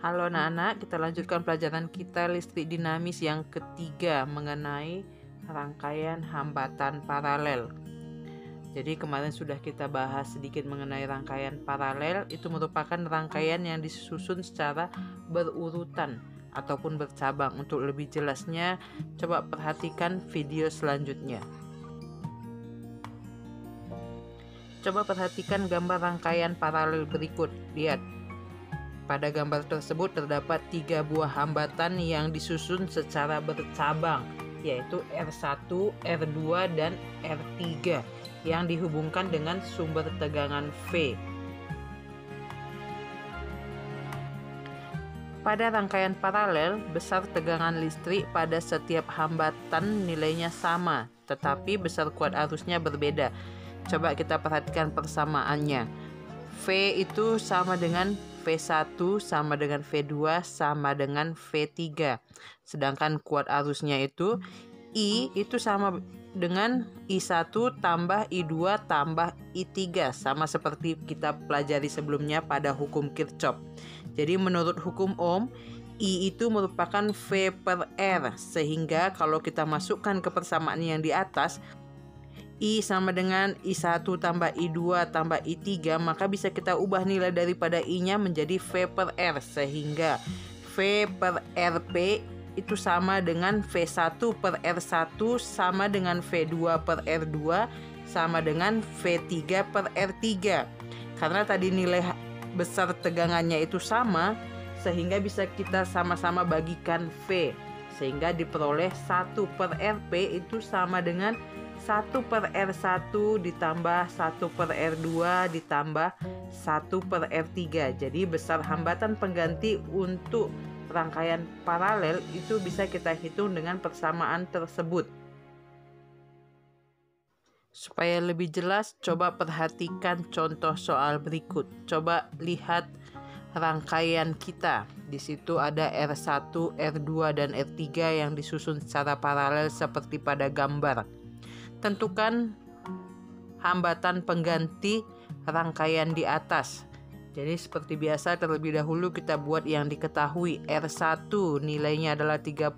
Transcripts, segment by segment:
Halo anak-anak, kita lanjutkan pelajaran kita listrik dinamis yang ketiga mengenai rangkaian hambatan paralel. Jadi kemarin sudah kita bahas sedikit mengenai rangkaian paralel. Itu merupakan rangkaian yang disusun secara berurutan ataupun bercabang. Untuk lebih jelasnya, coba perhatikan video selanjutnya. Coba perhatikan gambar rangkaian paralel berikut. Lihat. Pada gambar tersebut terdapat 3 buah hambatan yang disusun secara bercabang, yaitu R1, R2, dan R3 yang dihubungkan dengan sumber tegangan V. Pada rangkaian paralel, besar tegangan listrik pada setiap hambatan nilainya sama, tetapi besar kuat arusnya berbeda. Coba kita perhatikan persamaannya. V itu sama dengan V1 sama dengan V2 sama dengan V3. Sedangkan kuat arusnya itu I itu sama dengan I1 tambah I2 tambah I3, sama seperti kita pelajari sebelumnya pada hukum Kirchhoff. Jadi menurut hukum Ohm, I itu merupakan V per R, sehingga kalau kita masukkan ke persamaan yang di atas, I sama dengan I1 tambah I2 tambah I3, maka bisa kita ubah nilai daripada I-nya menjadi V per R, sehingga V per RP itu sama dengan V1 per R1 sama dengan V2 per R2 sama dengan V3 per R3. Karena tadi nilai besar tegangannya itu sama, sehingga bisa kita sama-sama bagikan V, sehingga diperoleh 1 per RP itu sama dengan 1 per R1 ditambah 1 per R2 ditambah 1 per R3. Jadi besar hambatan pengganti untuk rangkaian paralel itu bisa kita hitung dengan persamaan tersebut. Supaya lebih jelas, coba perhatikan contoh soal berikut. Coba lihat rangkaian kita. Di situ ada R1, R2, dan R3 yang disusun secara paralel seperti pada gambar. Tentukan hambatan pengganti rangkaian di atas. Jadi seperti biasa, terlebih dahulu kita buat yang diketahui. R1 nilainya adalah 30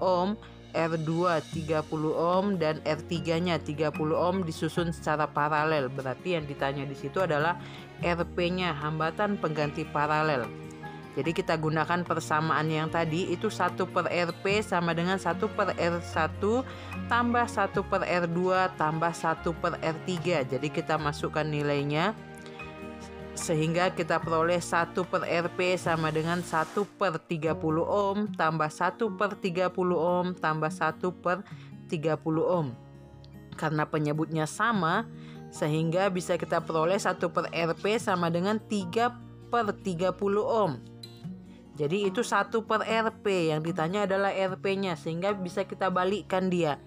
ohm, R2 30 ohm, dan R3-nya 30 ohm disusun secara paralel. Berarti yang ditanya di situ adalah RP-nya, hambatan pengganti paralel. Jadi kita gunakan persamaan yang tadi, itu 1 per RP sama dengan 1 per R1 tambah 1 per R2 tambah 1 per R3. Jadi kita masukkan nilainya, sehingga kita peroleh 1 per RP sama dengan 1 per 30 ohm tambah 1 per 30 ohm tambah 1 per 30 ohm. Karena penyebutnya sama, sehingga bisa kita peroleh 1 per RP sama dengan 3 per 30 ohm. Jadi itu 1 per RP, yang ditanya adalah RP-nya, sehingga bisa kita balikkan dia.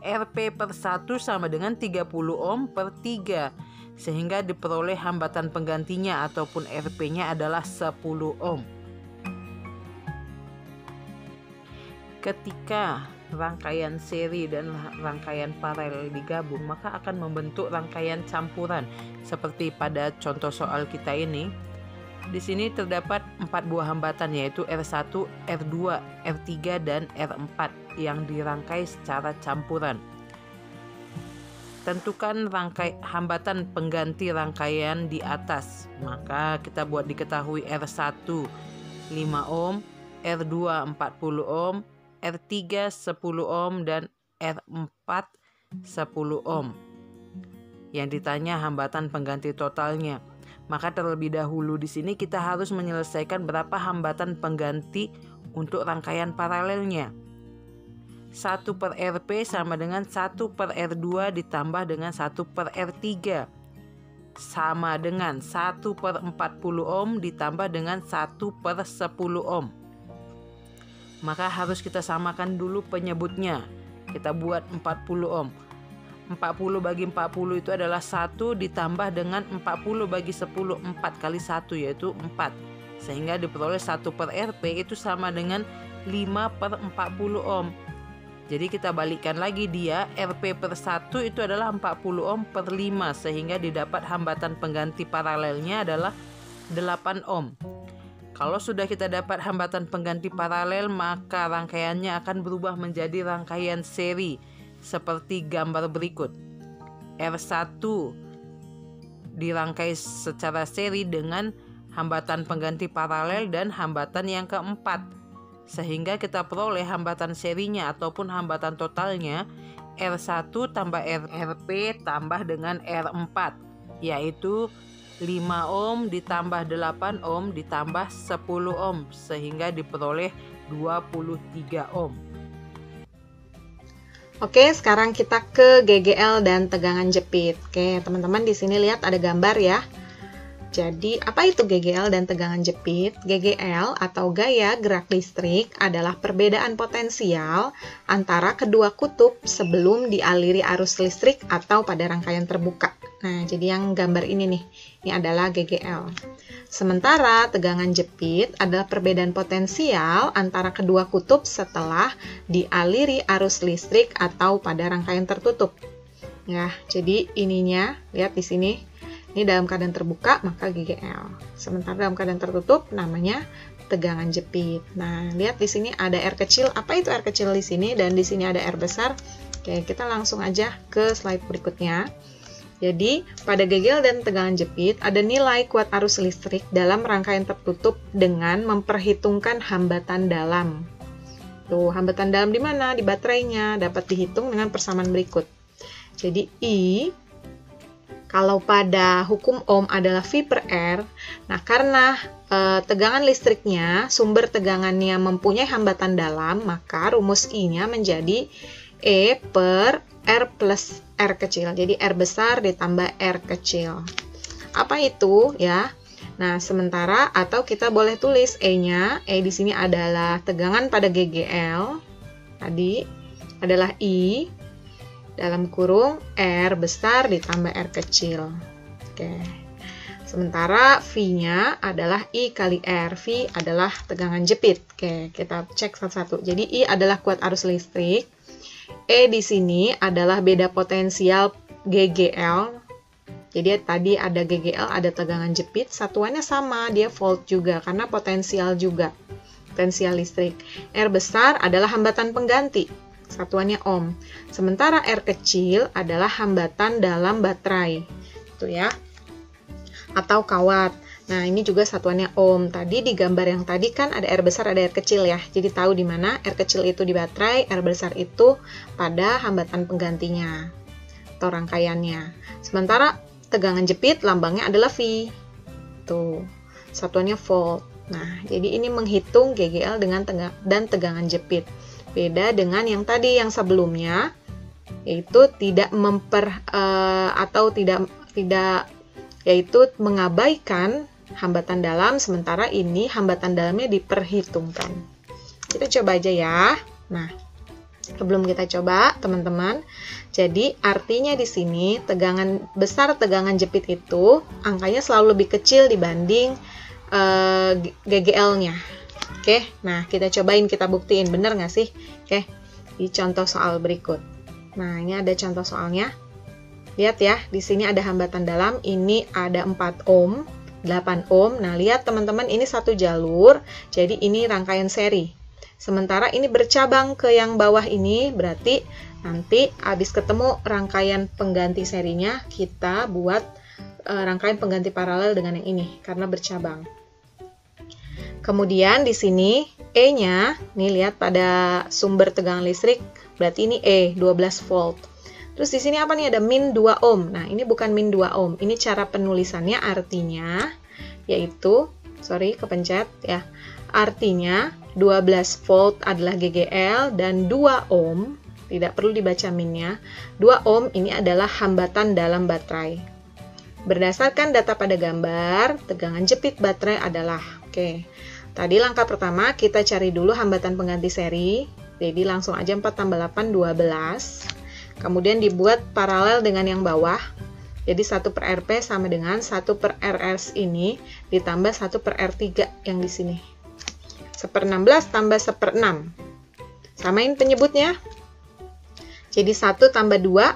RP per 1 sama dengan 30 ohm per 3, sehingga diperoleh hambatan penggantinya ataupun RP-nya adalah 10 ohm. Ketika rangkaian seri dan rangkaian paralel digabung, maka akan membentuk rangkaian campuran seperti pada contoh soal kita ini. Di sini terdapat 4 buah hambatan, yaitu R1, R2, R3, dan R4 yang dirangkai secara campuran. Tentukan hambatan pengganti rangkaian di atas. Maka kita buat diketahui R1 5 ohm, R2 40 ohm, R3 10 ohm, dan R4 10 ohm. Yang ditanya hambatan pengganti totalnya. Maka terlebih dahulu di sini kita harus menyelesaikan berapa hambatan pengganti untuk rangkaian paralelnya. 1 per RP sama dengan 1 per R2 ditambah dengan 1 per R3, sama dengan 1 per 40 ohm ditambah dengan 1 per 10 ohm. Maka harus kita samakan dulu penyebutnya. Kita buat 40 ohm. 40 bagi 40 itu adalah 1 ditambah dengan 40 bagi 10, 4 kali 1 yaitu 4. Sehingga diperoleh 1 per RP itu sama dengan 5 per 40 ohm. Jadi kita balikkan lagi dia, RP per 1 itu adalah 40 ohm per 5, sehingga didapat hambatan pengganti paralelnya adalah 8 ohm. Kalau sudah kita dapat hambatan pengganti paralel, maka rangkaiannya akan berubah menjadi rangkaian seri seperti gambar berikut. R1 dirangkai secara seri dengan hambatan pengganti paralel dan hambatan yang keempat, sehingga kita peroleh hambatan serinya ataupun hambatan totalnya R1 tambah RP tambah dengan R4, yaitu 5 ohm ditambah 8 ohm ditambah 10 ohm, sehingga diperoleh 23 ohm. Oke, sekarang kita ke GGL dan tegangan jepit. Oke, teman-teman di sini lihat ada gambar ya. Jadi, apa itu GGL dan tegangan jepit? GGL atau gaya gerak listrik adalah perbedaan potensial antara kedua kutub sebelum dialiri arus listrik atau pada rangkaian terbuka. Nah, jadi yang gambar ini nih, ini adalah GGL. Sementara tegangan jepit adalah perbedaan potensial antara kedua kutub setelah dialiri arus listrik atau pada rangkaian tertutup. Ya, jadi ininya, lihat di sini. Ini dalam keadaan terbuka, maka GGL. Sementara dalam keadaan tertutup, namanya tegangan jepit. Nah, lihat di sini ada R kecil. Apa itu R kecil di sini? Dan di sini ada R besar. Oke, kita langsung aja ke slide berikutnya. Jadi, pada GGL dan tegangan jepit, ada nilai kuat arus listrik dalam rangkaian tertutup dengan memperhitungkan hambatan dalam. Tuh, hambatan dalam di mana? Di baterainya. Dapat dihitung dengan persamaan berikut. Jadi, I kalau pada hukum Ohm adalah V per R, nah karena tegangan listriknya, sumber tegangannya mempunyai hambatan dalam, maka rumus I-nya menjadi E per R plus R kecil. Jadi R besar ditambah R kecil. Apa itu ya? Nah, sementara atau kita boleh tulis E-nya, E di sini adalah tegangan pada GGL, tadi adalah I, dalam kurung R besar ditambah R kecil. Oke. Sementara V-nya adalah I kali R. V adalah tegangan jepit. Oke, kita cek satu-satu. Jadi I adalah kuat arus listrik. E di sini adalah beda potensial GGL. Jadi tadi ada GGL, ada tegangan jepit. Satuannya sama, dia volt juga karena potensial juga. Potensial listrik. R besar adalah hambatan pengganti. Satuannya ohm. Sementara R kecil adalah hambatan dalam baterai. Itu ya. Atau kawat. Nah, ini juga satuannya ohm. Tadi di gambar yang tadi kan ada R besar, ada R kecil ya. Jadi tahu di mana R kecil itu di baterai, R besar itu pada hambatan penggantinya atau rangkaiannya. Sementara tegangan jepit lambangnya adalah V. Tuh. Satuannya volt. Nah, jadi ini menghitung GGL dengan tegangan jepit. Beda dengan yang tadi yang sebelumnya, yaitu tidak yaitu mengabaikan hambatan dalam, sementara ini hambatan dalamnya diperhitungkan. Kita coba aja ya. Nah, sebelum kita coba, teman-teman, jadi artinya di sini tegangan besar tegangan jepit itu angkanya selalu lebih kecil dibanding GGL-nya. Oke, nah kita cobain, kita buktiin, bener nggak sih? Oke, di contoh soal berikut. Nah, ini ada contoh soalnya. Lihat ya, di sini ada hambatan dalam, ini ada 4 ohm, 8 ohm. Nah, lihat teman-teman, ini satu jalur, jadi ini rangkaian seri. Sementara ini bercabang ke yang bawah ini, berarti nanti habis ketemu rangkaian pengganti serinya, kita buat rangkaian pengganti paralel dengan yang ini, karena bercabang. Kemudian di sini E-nya, nih lihat pada sumber tegangan listrik, berarti ini E, 12 volt. Terus di sini apa nih? Ada min 2 ohm. Nah, ini bukan min 2 ohm. Ini cara penulisannya artinya, yaitu, kepencet ya. Artinya 12 volt adalah GGL dan 2 ohm, tidak perlu dibaca minnya. 2 ohm ini adalah hambatan dalam baterai. Berdasarkan data pada gambar, tegangan jepit baterai adalah, tadi langkah pertama kita cari dulu hambatan pengganti seri. Jadi langsung aja 4 tambah 8, 12. Kemudian dibuat paralel dengan yang bawah. Jadi 1 per RP sama dengan 1 per RS ini ditambah 1 per R3 yang di sini. 1/16 tambah 1/6. Samain penyebutnya. Jadi 1 tambah 2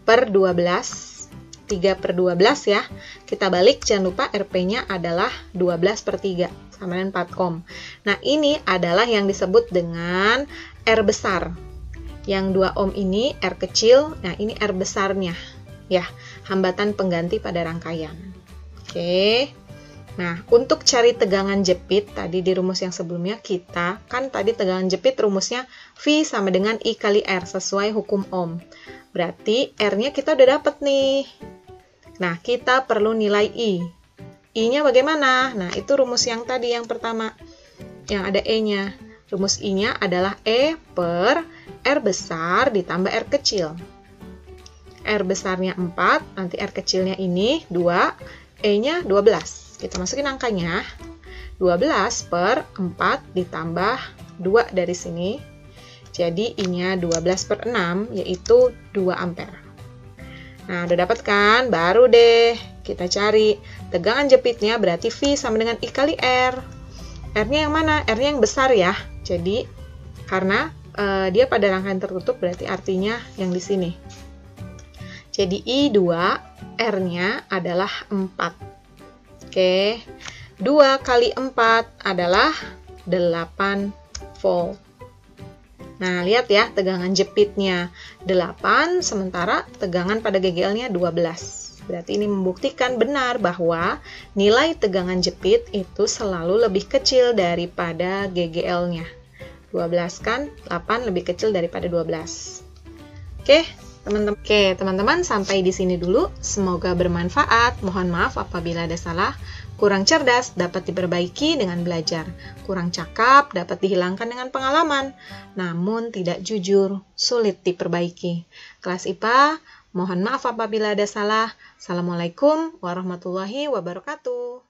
per 12. 3/12 ya. Kita balik, jangan lupa RP-nya adalah 12/3, sama dengan 4 ohm. Nah, ini adalah yang disebut dengan R besar. Yang 2 ohm ini R kecil, nah ini R besarnya. Ya, hambatan pengganti pada rangkaian. Oke. Nah, untuk cari tegangan jepit, tadi di rumus yang sebelumnya kita, kan tadi tegangan jepit rumusnya V sama dengan I kali R, sesuai hukum Ohm. Berarti R-nya kita udah dapet nih. Nah, kita perlu nilai I. I-nya bagaimana? Nah, itu rumus yang tadi, yang pertama. Yang ada E-nya. Rumus I-nya adalah E per R besar ditambah R kecil. R besarnya 4, nanti R kecilnya ini 2, E-nya 12. Kita masukin angkanya, 12 per 4 ditambah 2 dari sini. Jadi I-nya 12 per 6, yaitu 2 ampere. Nah, udah dapat kan? Baru deh kita cari tegangan jepitnya, berarti V sama dengan I kali R. R-nya yang mana? R-nya yang besar ya. Jadi, karena dia pada rangkaian tertutup, berarti artinya yang di sini. Jadi I2, R-nya adalah 4. Oke, 2 kali 4 adalah 8 volt. Nah, lihat ya, tegangan jepitnya 8, sementara tegangan pada GGL-nya 12. Berarti ini membuktikan benar bahwa nilai tegangan jepit itu selalu lebih kecil daripada GGL-nya. 12 kan, 8 lebih kecil daripada 12. Oke. Teman-teman, sampai di sini dulu. Semoga bermanfaat. Mohon maaf apabila ada salah. Kurang cerdas dapat diperbaiki dengan belajar. Kurang cakap dapat dihilangkan dengan pengalaman. Namun tidak jujur, sulit diperbaiki. Kelas IPA, mohon maaf apabila ada salah. Assalamualaikum warahmatullahi wabarakatuh.